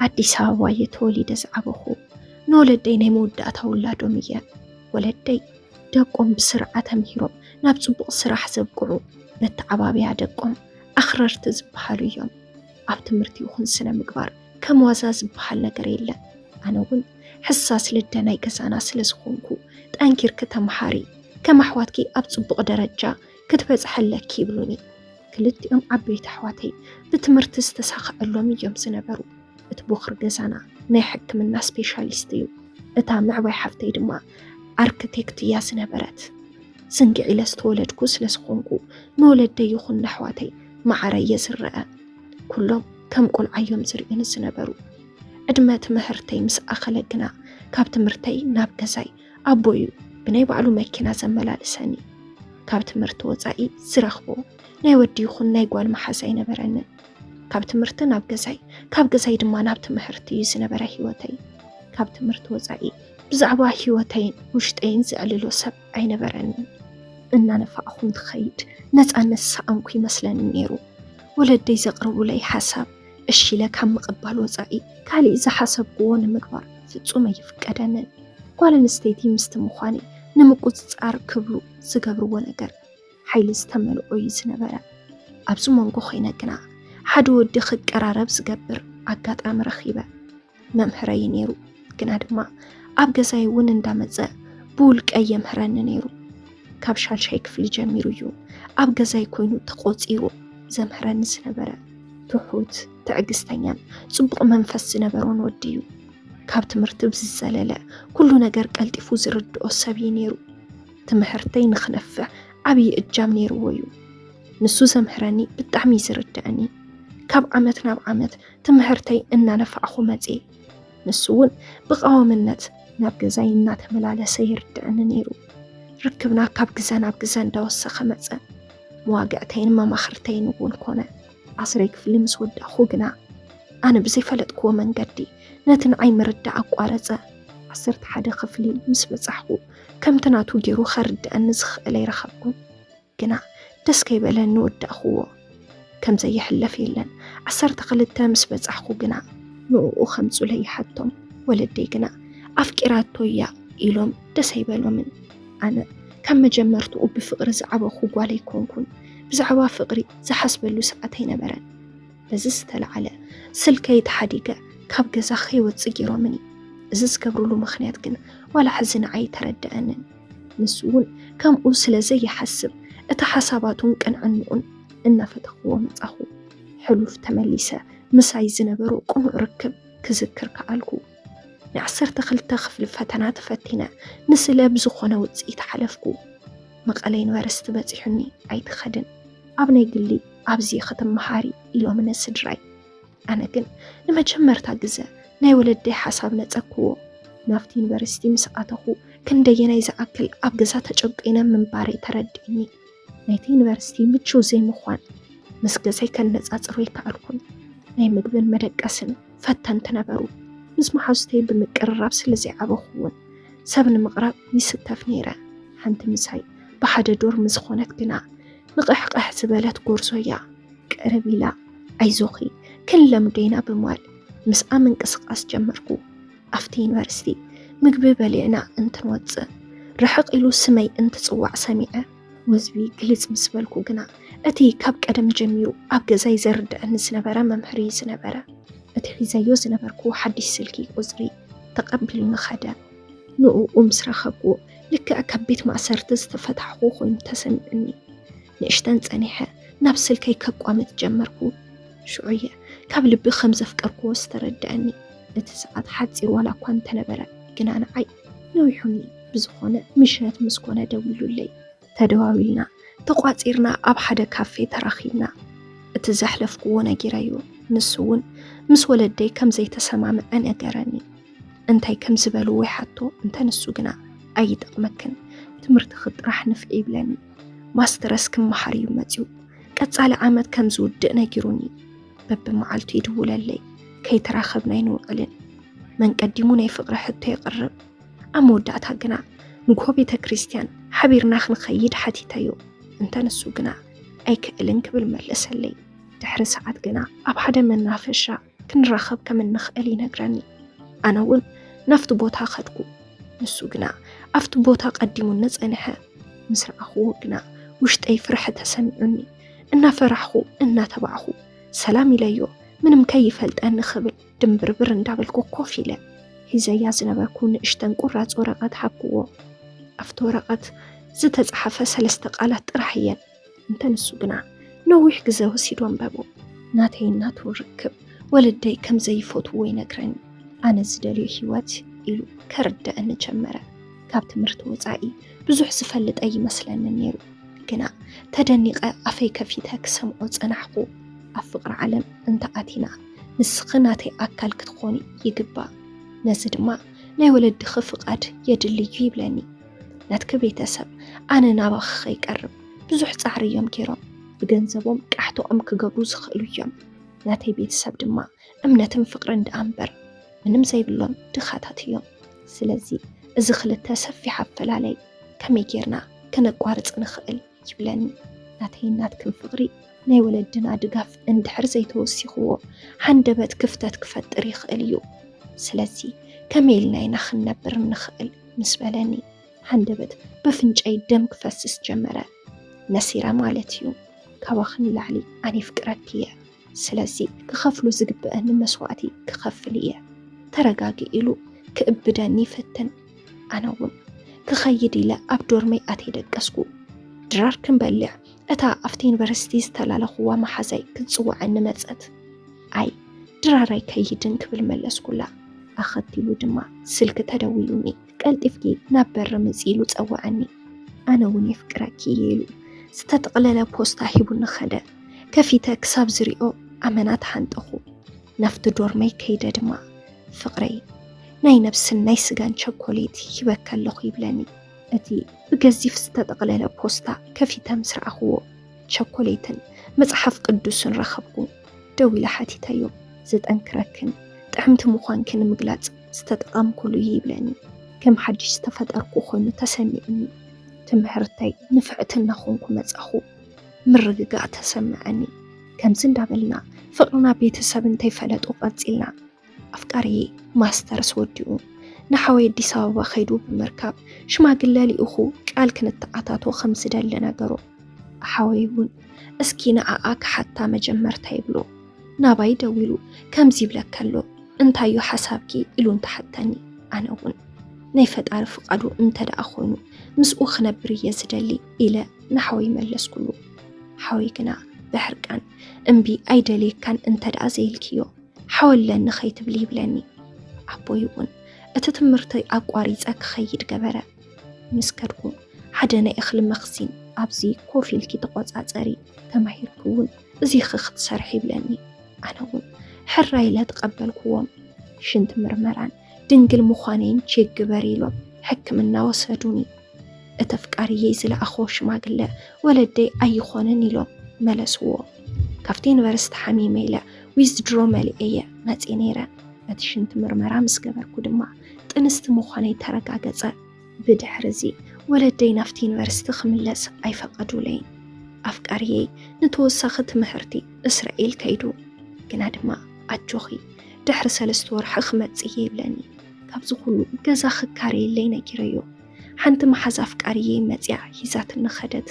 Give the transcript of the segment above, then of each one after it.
አዲስ አበባ የተወለደ ዝዓበኹ ንወለደይ ናይ መወዳእታ ውላዶም እየ ወለደይ ደቆም ብስርዓት ተምሂሮም ናብ ጽቡቕ ስራሕ ዘብቅዑ በቲ ዓባብያ ደቆም ኣኽረርቲ ዝበሃሉ እዮም ኣብ ትምህርቲ ይኹን ስነ ምግባር ከም ዋዛ ዝበሃል ነገር የለን ኣነ እውን ሕሳስ ልደናይ ገዛና ስለ ዝኾንኩ ጠንኪርክ ተምሃሪ ከም ኣሕዋትኪ ኣብ ጽቡቕ ደረጃ ክትበጽሐለኪ ይብሉኒ ክልቲኦም ዓበይቲ ኣሕዋተይ ብትምህርቲ ዝተሳኽዐሎም እዮም ዝነበሩ እቲ ቦኽሪ ገዛና ናይ ሕክምና ስፔሻሊስት እዩ እታ ምዕባይ ሓፍተይ ድማ ኣርክቴክት እያ ዝነበረት ስንጊዕ ኢለ ዝተወለድኩ ስለ ዝኾንኩ ንወለደይ ይኹን ኣሕዋተይ ማዕረ እየ ዝረአ ኩሎም ከም ቆልዓ እዮም ዝርእዩኒ ዝነበሩ ዕድመ ትምህርተይ ምስ ኣኸለ ግና ካብ ትምህርተይ ናብ ገዛይ ኣቦዩ ብናይ ባዕሉ መኪና ዘመላልሰኒ ካብ ትምህርቲ ወፃኢ ዝረኽቦ ናይ ወዲ ይኹን ናይ ጓል መሓዛ ኣይነበረንን ካብ ትምህርቲ ናብ ገዛይ ካብ ገዛይ ድማ ናብ ትምህርቲ እዩ ዝነበረ ህይወተይ ካብ ትምህርቲ ወፃኢ ብዛዕባ ህይወተይን ውሽጠይን ዝዕልሎ ሰብ ኣይነበረንን እናነፋእኹን ትኸይድ ነፃነት ሰኣንኩ ይመስለኒ ነይሩ ወለደይ ዘቕርቡለይ ሓሳብ እሺ ኢለ ካብ ምቕባል ወፃኢ ካሊእ ዝሓሰብክዎ ንምግባር ፍጹም ኣይፍቀደንን ጓል ኣንስተይቲ ምስቲ ምዃኔ ንምቁፅፃር ክብሉ ዝገብርዎ ነገር ሓይሊ ዝተመልኦ እዩ ዝነበረ ኣብዚ መንጎ ኮይነ ግና ሓደ ወዲ ክቀራረብ ዝገብር ኣጋጣሚ ረኺበ መምህረይ ነይሩ ግና ድማ ኣብ ገዛይ እውን እንዳመፀ ብውልቀይ የምህረኒ ነይሩ ካብ ሻልሻይ ክፍሊ ጀሚሩ እዩ ኣብ ገዛይ ኮይኑ ተቆፂሩ ዘምህረኒ ዝነበረ ትሑት ትዕግስተኛን ጽቡቕ መንፈስ ዝነበሮን ወዲ እዩ ካብ ትምህርቲ ብዝዘለለ ኩሉ ነገር ቀልጢፉ ዝርድኦ ሰብ እዩ ነይሩ ትምህርተይ ንኽነፍዕ ዓብዪ እጃም ነይርዎ እዩ ንሱ ዘምህረኒ ብጣዕሚ ዝርድአኒ ካብ ዓመት ናብ ዓመት ትምህርተይ እናነፋዕኹ መፄ ንሱ እውን ብቃወምነት ናብ ገዛይ እናተመላለሰ ይርድአኒ ነይሩ ርክብና ካብ ግዘ ናብ ግዘ እንዳወሰኸ መፀ መዋግዕተይን መማኽርተይን እውን ኮነ ዓስረይ ክፍሊ ምስ ወዳእኹ ግና ኣነ ብዘይፈለጥክዎ መንገዲ ነቲ ንዓይ ምርዳእ ኣቋረፀ 11 ክፍሊ ምስ በጻሕኩ ከምቲ ናቱ ገይሩ ኸርድአኒ ዝኽእል ኣይረኸብኩን ግና ደስ ከይበለኒ ወዳእኽዎ ከም ዘይሕለፍ የለን 12 ምስ በጻሕኩ ግና ንኡ ከምፁለይ ሓቶም ወለደይ ግና ኣፍቂራቶ እያ ኢሎም ደስ ኣይበሎምን ኣነ ካብ መጀመርትኡ ብፍቕሪ ዝዓበኹ ጓል ኣይኮንኩን ብዛዕባ ፍቕሪ ዝሓስበሉ ሰዓት ኣይነበረን በዚ ዝተለዓለ ስልከይ ተሓዲገ ካብ ገዛ ከይወፅእ ገይሮምኒ እዚ ዝገብርሉ ምኽንያት ግን ዋላ ሕዚ ንዓይ ተረድአንን ንሱ እውን ከምኡ ስለ ዘይሓስብ እቲ ሓሳባቱን ቅንዕንኡን እናፈተኽዎ መጻኹ ሕሉፍ ተመሊሰ ምሳይ ዝነበሩ ቁኑዕ ርክብ ክዝክር ከኣልኩ ን12 ክፍሊ ፈተና ተፈቲነ ንስለ ብዝኾነ ውፅኢት ሓለፍኩ መቐለ ዩኒቨርስቲ በፂሑኒ ኣይትኸድን ኣብ ናይ ግሊ ኣብዚ ክትመሃሪ ኢሎምነ ስድራይ ኣነ ግን ንመጀመርታ ግዜ ናይ ወለደይ ሓሳብ ነፀክዎ ናብቲ ዩኒቨርስቲ ምስ ኣተኹ ክንደየናይ ዝኣክል ኣብ ገዛ ተጨቂነ ምንባረይ ተረዲእኒ ናይቲ ዩኒቨርስቲ ምቹው ዘይምዃን ምስ ገዛይ ከነፃፅሮ ይከኣልኩን ናይ ምግብን መደቀስን ፈተንቲ ነበሩ ምስ መሓዙተይ ብምቅርራብ ስለ ዘይዓበኹ እውን ሰብ ንምቕራብ ይስተፍ ነይረ ሓንቲ ምሳይ ብሓደ ዶርሚ ዝኾነት ግና ንቕሕቅሕ ዝበለት ጎርዞ እያ ቅርብ ኢላ ኣይዞኺ ክንለምደና ብምባል ምስኣ ምንቅስቃስ ጀመርኩ ኣብቲ ዩኒቨርስቲ ምግቢ በሊዕና እንትንወፅእ ርሕቕ ኢሉ ስመይ እንትፅዋዕ ሰሚዐ ወዝቢ ግልጽ ምስ በልኩ ግና እቲ ካብ ቀደም ጀሚሩ ኣብ ገዛይ ዘርድአኒ ዝነበረ መምህሪ ዝነበረ እቲ ሒዘዮ ዝነበርኩ ሓድሽ ስልኪ ቁፅሪ ተቐቢሉኒ ኸደ ንኡ ምስ ረኸብኩ ልክዕ ካብ ቤት ማእሰርቲ ዝተፈታሕኩ ኮይኑ ተሰሚዑኒ ንእሽተን ፀኒሐ ናብ ስልከይ ከቋምጥ ጀመርኩ ሽዑየ ካብ ልቢ ከም ዘፍቀርክዎ ዝተረድአኒ እቲ ሰዓት ሓፂር ዋላ እኳ እንተነበረ ግና ንዓይ ነዊሑኒ ብዝኾነ ምሽነት ምስ ኮነ ደው ኢሉለይ ተደዋዊልና ተቋፂርና ኣብ ሓደ ካፌ ተራኺብና እቲ ዘሕለፍክዎ ነጊረዩ ንሱ እውን ምስ ወለደይ ከም ዘይተሰማምዐ ነገረኒ እንታይ ከም ዝበሉ ወይ ሓቶ እንተንሱ ግና ኣይጠቕመክን ትምህርቲ ክጥራሕ ንፍዒ ይብለኒ ማስተረስ ክመሃር እዩ መፅኡ ቀፃሊ ዓመት ከም ዝውድእ ነጊሩኒ በብመዓልቱ ይድውለለይ ከይተራኸብና ይንውዕልን መንቀዲሙ ናይ ፍቕሪ ሕቶ ይቕርብ ኣብ መወዳእታ ግና ንግሆ ቤተ ክርስቲያን ሓቢርና ክንኸይድ ሓቲተዮ እንተንሱ ግና ኣይክእልን ክብል መለሰለይ ድሕሪ ሰዓት ግና ኣብ ሓደ መናፈሻ ክንራኸብ ከም እንኽእል ይነግረኒ ኣነ እውን ናፍቲ ቦታ ኸድኩ ንሱ ግና ኣብቲ ቦታ ቀዲሙ ነጸንሐ ምስ ረኣኽዎ ግና ውሽጠይ ፍርሕ ተሰሚዑኒ እናፈራሕኹ እናተባዕኹ ሰላም ኢለዮ ምንም ከይፈልጠኒ ክብል ድንብርብር እንዳበልኩ ኮፍ ኢለ ሒዘያ ዝነበርኩ ንእሽተን ቁራጽ ወረቐት ሓብክዎ ኣብቲ ወረቐት ዝተጻሓፈ 3 ቃላት ጥራሕ እየን እንተ ንሱ ግና ነዊሕ ግዜ ወሲዱ አንበቦ ናተይ እናቱ ርክብ ወለደይ ከም ዘይፈትዎ ይነግረኒ ኣነ ዝደልዮ ህይወት ኢሉ ከርድአኒ ጀመረ ካብ ትምህርቲ ወጻኢ ብዙሕ ዝፈልጥ ይመስለኒ ነይሩ ግና ተደኒቀ ኣፈይ ከፊተ ክሰምዖ ጸናሕኩ ኣብ ፍቅሪ ዓለም እንተኣቲና ንስኺ ናተይ ኣካል ክትኾኒ ይግባእ ነዚ ድማ ናይ ወለድኺ ፍቃድ የድልዩ ይብለኒ ናትክ ቤተሰብ ኣነ ናባኺ ኸይቀርብ ብዙሕ ጻዕሪ እዮም ገይሮም ብገንዘቦም ቃሕቶኦም ክገብሩ ዝኽእሉ እዮም ናተይ ቤተሰብ ድማ እምነትን ፍቅርን ደኣምበር ምንም ዘይብሎም ድኻታት እዮም ስለዚ እዚ ክልተ ሰፊሕ ኣፈላላይ ከመይ ጌርና ክነቋርጽ ንኽእል ይብለኒ ናተይ ናትክን ፍቅሪ ናይ ወለድና ድጋፍ እንድሕር ዘይተወሲኽዎ ሓንደበት ክፍተት ክፈጥር ይኽእል እዩ ስለዚ ከመይ ኢልና ኢና ክንነብር ንኽእል ምስ በለኒ ሓንደበት ብፍንጨይ ደም ክፈስስ ጀመረ ነሲራ ማለት እዩ ካባኽን ላዕሊ ኣነ ፍቅረክ እየ ስለዚ ክኸፍሉ ዝግብአኒ መስዋዕቲ ክኸፍል እየ ተረጋጊ ኢሉ ክእብደኒ ፈትን ኣነ እውን ክኸይድ ኢለ ኣብ ዶርመይ ኣተይደቀስኩ ድራር ክንበልዕ እታ ኣብቲ ዩኒቨርሲቲ ዝተላለኽዋ መሓዛይ ክትጽዋዐኒ መጸት ኣይ ድራራይ ከይድን ክብል መለስኩላ ኣኸቲሉ ድማ ስልክ ተደዊሉኒ ቀልጢፍኪ ናብ በሪ መጺሉ ጸዋዐኒ ኣነ እውን የፍቅረኪ ኢሉ ዝተጠቕለለ ፖስታ ሂቡኒ ኸደ ከፊተ ክሳብ ዝሪኦ ኣመናት ሓንጠኹ ናፍቲ ዶርመይ ከይደ ድማ ፍቅረይ ናይ ነብስን ናይ ስጋን ቸኮሌት ሂበካ ኣለኹ ይብለኒ እቲ ብገዚፍ ዝተጠቕለለ ፖስታ ከፊተ ምስ ረኣኽዎ ቸኮሌትን መጽሓፍ ቅዱስን ረኸብኩ ደው ኢለ ሓቲተዮ ዝጠንክረክን ጥዕምቲ ምዃንክን ምግላጽ ዝተጠቐምኩሉ ይብለኒ ከም ሓድሽ ዝተፈጠርኩ ኮይኑ ተሰሚዑኒ ትምህርተይ ንፍዕቲ እናኾንኩ መጻኹ ምርግጋእ ተሰምዐኒ ከምዚ እንዳበልና ፍቅርና ቤተሰብ እንተይፈለጡ ቀፂልና ኣፍቃሪዬ ማስተርስ ወዲኡ ንሓወይ ኣዲስ ኣበባ ኸይዱ ብምርካብ ሽማግለ ሊኡኹ ቃል ክንተኣታቶ ከም ዝደሊ ነገሮ ሓወይ እውን እስኪ ንኣኣ ክሓታ መጀመርታ ይብሎ ናባይ ደው ኢሉ ከምዚ ይብለካ ኣሎ እንታዩ ሓሳብኪ ኢሉ እንተሓተኒ ኣነ እውን ናይ ፈጣሪ ፍቃዱ እንተደኣ ኮይኑ ምስኡ ክነብር እየ ዝደሊ ኢለ ንሓወይ መለስኩሉ ሓወይ ግና ብሕርቃን እምቢ ኣይደልየካን እንተደኣ ዘይልክዮ ሓወለኒ ኸይትብል ይብለኒ ኣቦይ እውን እቲ ትምህርቲ ኣቋሪፀ ክኸይድ ገበረ ምስ ከድኩ ሓደ ናይ እኽሊ መኽዚን ኣብዚ ኮፍ ኢልኪ ተቆጻጸሪ ተማሂርክ እውን እዚ ክትሰርሕ ይብለኒ ኣነ እውን ሕራ ኢለ ተቐበልክዎም ሽንቲ ምርመራን ድንግል ምዃነይን ቼክ ግበር ኢሎም ሕክምና ወሰዱኒ እቲ ኣፍቃሪየ ዝለኣኾ ሽማግለ ወለደይ ኣይኾንን ኢሎም መለስዎ ካብቲ ዩኒቨርሲቲ ሓሚመ ኢለ ዊዝድሮ መልእየ መፂ ነይረ እቲ ሽንቲ ምርመራ ምስ ገበርኩ ድማ ጥንስቲ ምዃነይ ተረጋገጸ ብድሕሪ እዚ ወለደይ ናፍቲ ዩኒቨርሲቲ ክምለስ ኣይፈቐዱለይን ኣፍቃሪየይ ንተወሳኺ ትምህርቲ እስራኤል ከይዱ ግና ድማ ኣጆኺ ድሕሪ 3 ወርሒ ክመጽእ ይብለኒ ካብዚ ኩሉ ገዛ ክካረየለይ ነጊረዮ ሓንቲ መሓዝ ኣፍቃሪየይ መጽያ ሂዛትኒ ኸደት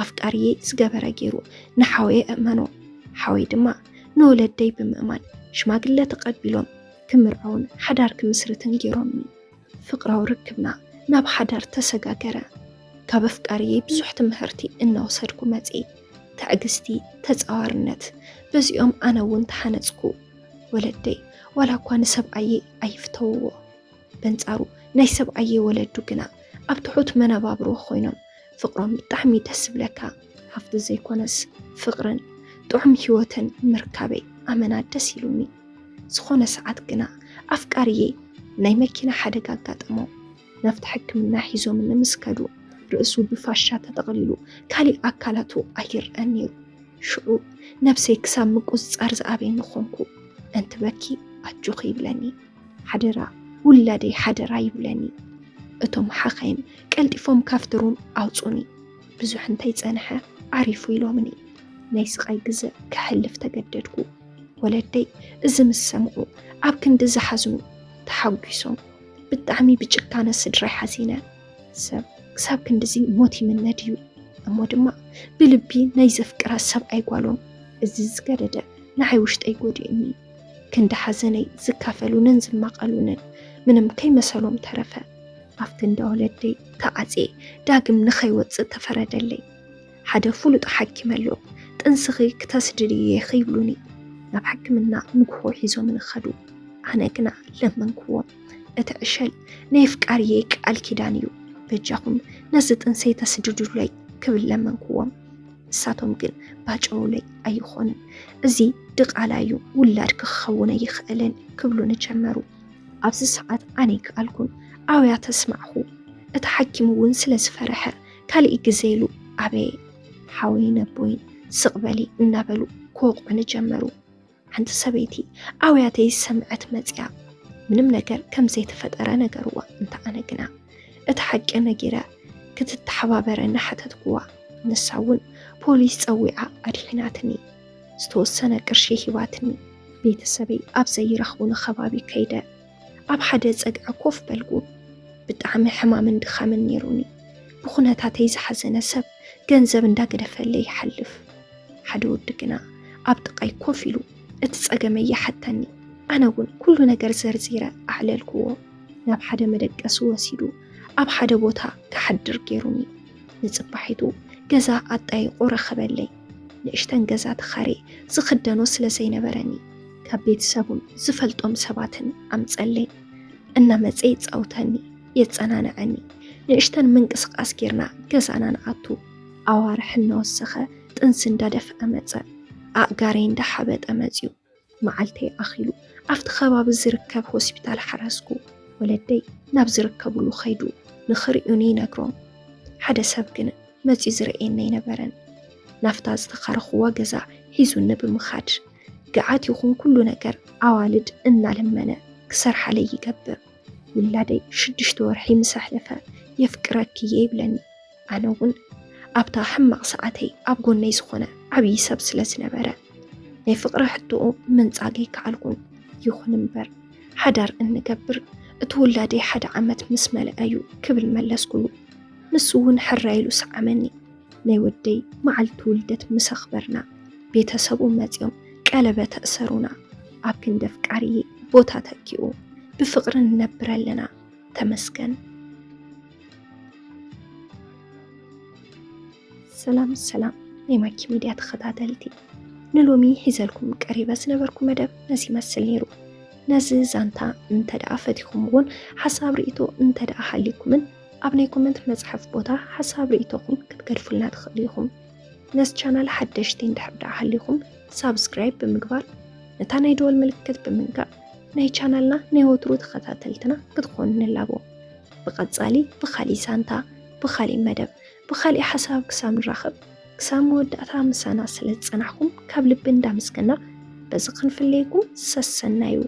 ኣፍቃሪየይ ዝገበረ ገይሩ ንሓወይ እመኖ ሓወይ ድማ ንወለደይ ብምእማን ሽማግለ ተቐቢሎም ክምርዓውን ሓዳር ክምስርትን ገይሮምኒ ፍቅራዊ ርክብና ናብ ሓዳር ተሰጋገረ ካብ ኣፍቃሪየይ ብዙሕ ትምህርቲ እናወሰድኩ መጽ ትዕግስቲ ተጻዋርነት በዚኦም ኣነ እውን ተሓነጽኩ ወለደይ ዋላ እኳ ንሰብኣየ ኣይፍተውዎ በንጻሩ ናይ ሰብኣየ ወለዱ ግና ኣብ ትሑት መነባብሮ ኮይኖም ፍቅሮም ብጣዕሚ ደስ ዝብለካ ሃፍቲ ዘይኮነስ ፍቅርን ጥዑም ህይወትን ምርካበይ ኣመና ደስ ኢሉኒ ዝኾነ ሰዓት ግና ኣፍቃሪየይ ናይ መኪና ሓደጋ ኣጋጠሞ ናፍቲ ሕክምና ሒዞም ንምስከዱ ርእሱ ብፋሻ ተጠቕሊሉ ካሊእ ኣካላቱ ኣይርአን ነይሩ ሽዑ ነብሰይ ክሳብ ምቁፅጻር ዝኣበየኒ ኾንኩ እንትበኪ ኣጆኺ ይብለኒ ሓደራ ውላደይ ሓደራ ይብለኒ እቶም ሓኻይም ቀልጢፎም ካፍትሩም ኣውፁኒ ብዙሕ እንተይጸንሐ ዓሪፉ ኢሎምኒ ናይ ስቃይ ግዜ ክሕልፍ ተገደድኩ ወለደይ እዚ ምስ ሰምዑ ኣብ ክንዲ ዝሓዝኑ ተሓጒሶም ብጣዕሚ ብጭካነ ስድራይ ሓዚነ ሰብ ክሳብ ክንዲዚ ሞት ይምነድ እዩ እሞ ድማ ብልቢ ናይ ዘፍቅራ ሰብ ኣይጓሎም እዚ ዝገደደ ንዓይ ውሽጠይ ጎዲእኒ ክንዲ ሓዘነይ ዝካፈሉንን ዝማቐሉንን ምንም ከይመሰሎም ተረፈ ኣብቲ እንዳ ወለደይ ተዓፄ ዳግም ንኸይወፅእ ተፈረደለይ ሓደ ፍሉጥ ሓኪም ኣሎ ጥንስኺ ክተስድድየ ኸይብሉኒ ናብ ሕክምና ንግሆ ሒዞም ንኸዱ ኣነ ግና ለመንክዎም እቲ ዕሸል ናይ ፍቃርየ ቃል ኪዳን እዩ በጃኹም ነዚ ጥንሰይ ተስድድለይ ክብል ለመንክዎም ንሳቶም ግን ባጨውለይ ኣይኾንን እዚ ድቓላ እዩ ውላድ ክኸውን ኣይኽእልን ክብሉ ንጀመሩ ኣብዚ ሰዓት ኣነ ይከኣልኩን ኣውያ ተስማዕኹ እቲ ሓኪም እውን ስለ ዝፈርሐ ካልእ ግዜ ኢሉ ኣበየ ሓወይን ኣቦይን ስቕበሊ እናበሉ ክወቕዑ ንጀመሩ ሓንቲ ሰበይቲ ኣውያተይ ሰምዐት መፅያ ምንም ነገር ከም ዘይተፈጠረ ነገርዋ እንተ ኣነ ግና እቲ ሓቂ ነጊረ ክትተሓባበረ እናሓተትክዋ ንሳ እውን ፖሊስ ፀዊዓ ኣድሒናትኒ ዝተወሰነ ቅርሺ ሂባትኒ ቤተሰበይ ኣብ ዘይረኽቡን ከባቢ ከይደ ኣብ ሓደ ፀግዐ ኮፍ በልኩ ብጣዕሚ ሕማምን ድኻምን ነይሩኒ ብኹነታተይ ዝሓዘነ ሰብ ገንዘብ እንዳገደፈለይ ይሓልፍ ሓደ ወዲ ግና ኣብ ጥቃይ ኮፍ ኢሉ እቲ ፀገመይ ይሓተኒ ኣነ እውን ኩሉ ነገር ዘርዚረ ኣዕለልክዎ ናብ ሓደ መደቀሲ ወሲዱ ኣብ ሓደ ቦታ ክሓድር ገይሩኒ ንፅባሒቱ ገዛ ኣጣይቆ ረኸበለይ ንእሽተን ገዛ ተኻሬ ዝኽደኖ ስለ ዘይነበረኒ ካብ ቤተሰቡን ዝፈልጦም ሰባትን ኣምፀለይ እናመፀ ይፃውተኒ የፀናንዐኒ ንእሽተን ምንቅስቃስ ጌርና ገዛና ንኣቱ ኣዋርሕ እናወሰኸ ጥንሲ እንዳደፍአ መፀ ኣእጋረይ እንዳሓበጠ መፅዩ መዓልተይ ኣኺሉ ኣብቲ ከባቢ ዝርከብ ሆስፒታል ሓረስኩ ወለደይ ናብ ዝርከብሉ ኸይዱ ንኽሪኡኒ ይነግሮም ሓደ ሰብ ግን መፅዩ ዝርአየና ይነበረን ናፍታ ዝተኻረኽዋ ገዛ ሒዙኒ ብምኻድ ገዓት ይኹን ኩሉ ነገር ኣዋልድ እናለመነ ክሰርሓለይ ይገብር ውላደይ 6 ወርሒ ምስ ኣሕለፈ የፍቅረክየ ይብለኒ ኣነ እውን ኣብታ ሕማቕ ሰዓተይ ኣብ ጎነይ ዝኾነ ዓብዪ ሰብ ስለ ዝነበረ ናይ ፍቕሪ ሕትኡ ምንፃገይ ከዓልኩን ይኹን እምበር ሓዳር እንገብር እቲ ውላደይ 1 ዓመት ምስ መልአዩ ክብል መለስኩሉ ንሱ እውን ሕራይሉ ሰዓመኒ ናይ ወደይ መዓልቲ ውልደት ምስ ኣኽበርና ቤተሰቡ መፅዮም ቀለበት ተእሰሩና ኣብ ክንደ ፍቃርየ ቦታ ተኪኡ ብፍቕሪ ንነብር ኣለና ተመስገን ሰላም ናይ ማኪ ሚድያ ተኸታተልቲ ንሎሚ ሒዘልኩም ቀሪበ ዝነበርኩ መደብ ነዚ ይመስል ነይሩ ነዚ ዛንታ እንተደኣ ፈቲኹምውን ሓሳብ ርእቶ እንተደኣ ሃሊኩምን ኣብ ናይ ኮመንት መፅሐፍ ቦታ ሓሳብ ርእቶኹም ክትገድፉልና ትኽእሉ ኢኹም ነዚ ቻናል ሓደሽቲ እንድሕር ደኣ ሃሊኹም ሳብስክራይብ ብምግባር ነታ ናይ ደወል ምልክት ብምንካእ ናይ ቻናልና ናይ ወትሩ ተኸታተልትና ክትኾኑ ንላቦ ብቐፃሊ ብኻሊእ ዛንታ ብኻሊእ መደብ ብኻሊእ ሓሳብ ክሳብ ንራኸብ ክሳብ መወዳእታ ምሳና ስለ ዝፀናሕኩም ካብ ልቢ እንዳመስገና በዚ ክንፍለየኩም ሰሰናዩ